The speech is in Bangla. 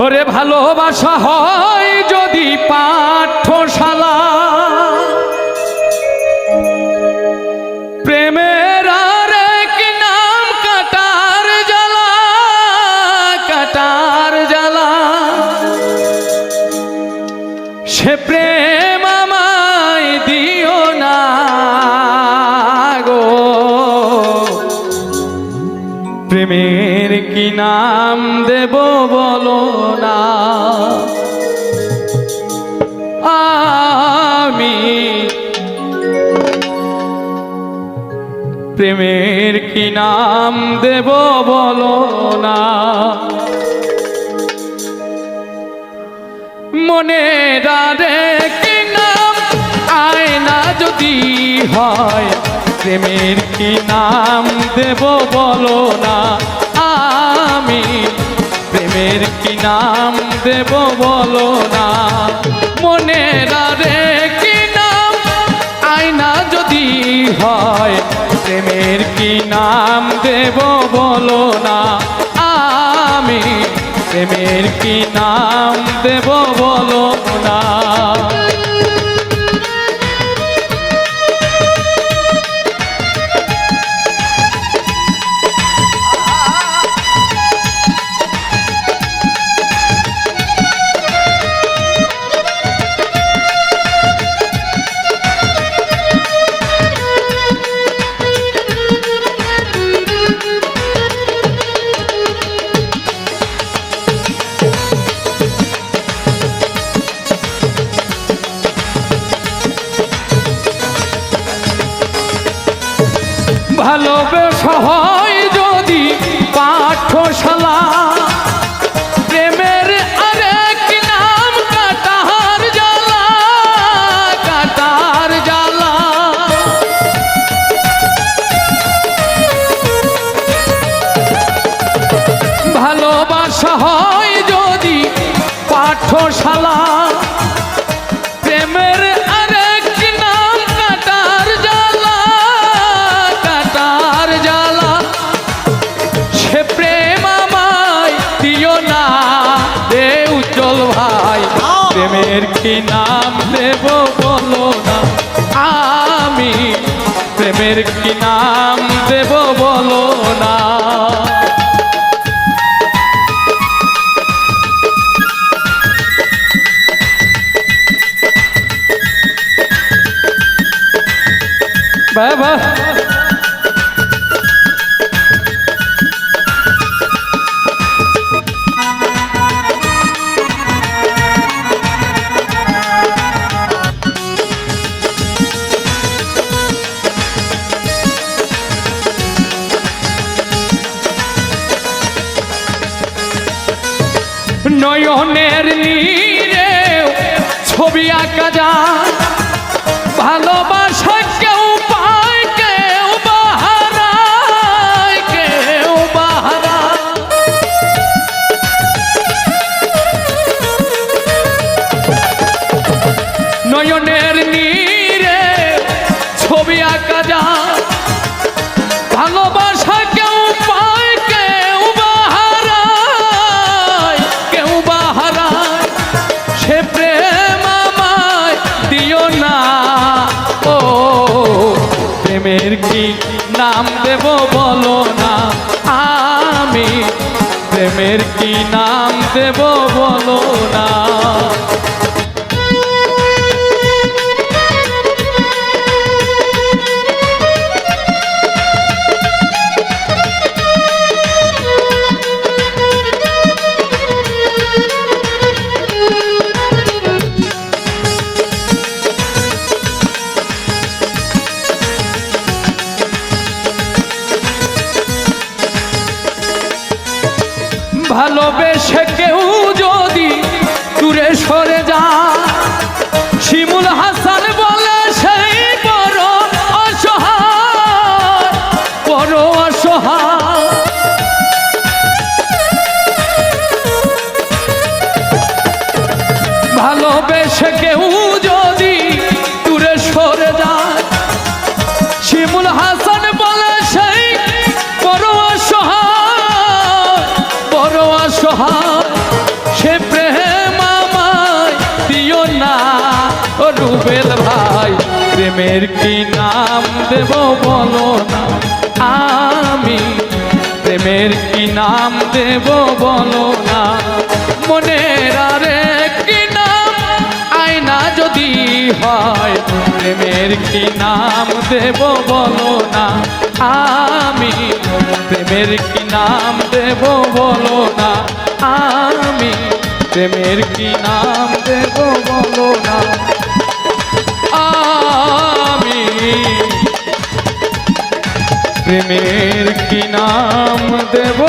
ওরে ভালোবাসা হয় যদি পাঠশালা, প্রেমের আরেক নাম কাটার জ্বালা, কাটার জ্বালা। সে প্রেম আমায় দিও না গো, প্রেমের কি নাম দেব বলো না। আমি প্রেমের কি নাম দেব বলো না। মনে ডারে কি নাম আয়না যদি হয়, প্রেমের কি নাম দেব বলো না। আমি প্রেমের কি নাম দেব বলো না। মনে ডারে কি নাম আয়না যদি হয়, প্রেমের কি নাম দেব বলো না। আমি প্রেমের কি নাম দেব বলো না। ভালোবাসা হয় যদি পাঠশালা, প্রেমের আরেক নাম কাটার জ্বালা, কাটার জ্বালা। ভালোবাসা হয় যদি পাঠশালা, প্রেমের আরেক নাম কাটার জ্বালা, কাটার জ্বালা। সে প্রেম আমায় দিও না রে উজ্জ্বল ভাই, প্রেমের কি নাম দেব বলো না। আমি প্রেমের কি নাম দেব বলো না। বাবা নয়নের নীরে ছবি আঁকা যায়, ভালোবাসা কেউ পায় কেউ বাহারায়, কেউ বাহারায়। নয়নের নীরে ছবি আঁকা যায়, ভালোবাসা কেউ পায় কেউ বাহারায়, কেউ বাহারায়। সে প্রেম আমায় দিও না ও, প্রেমের কি নাম দেব বলো না। আমি প্রেমের কি নাম দেব বলো না। ভালোবেসে কেউ যদি দূরে সরে যায়, শিমুল হাসান বলে সেই বড় অসহায়, বড় অসহায়। ভালোবেসে কেউ যদি দূরে সরে যায়, শিমুল হাসান বলে সেই বড় অসহায়, বড় অসহায়। সে প্রেমের কি নাম দেব বলো না আমি প্রেমের কি নাম দেব বলো না মনের আরে কি নাম আয়না যদি হয় প্রেমের কি নাম দেব বলো না আমি প্রেমের কি নাম দেব বলো না আমি প্রেমের কি নাম দেব বলো না আমি প্রেমের কি নাম দেব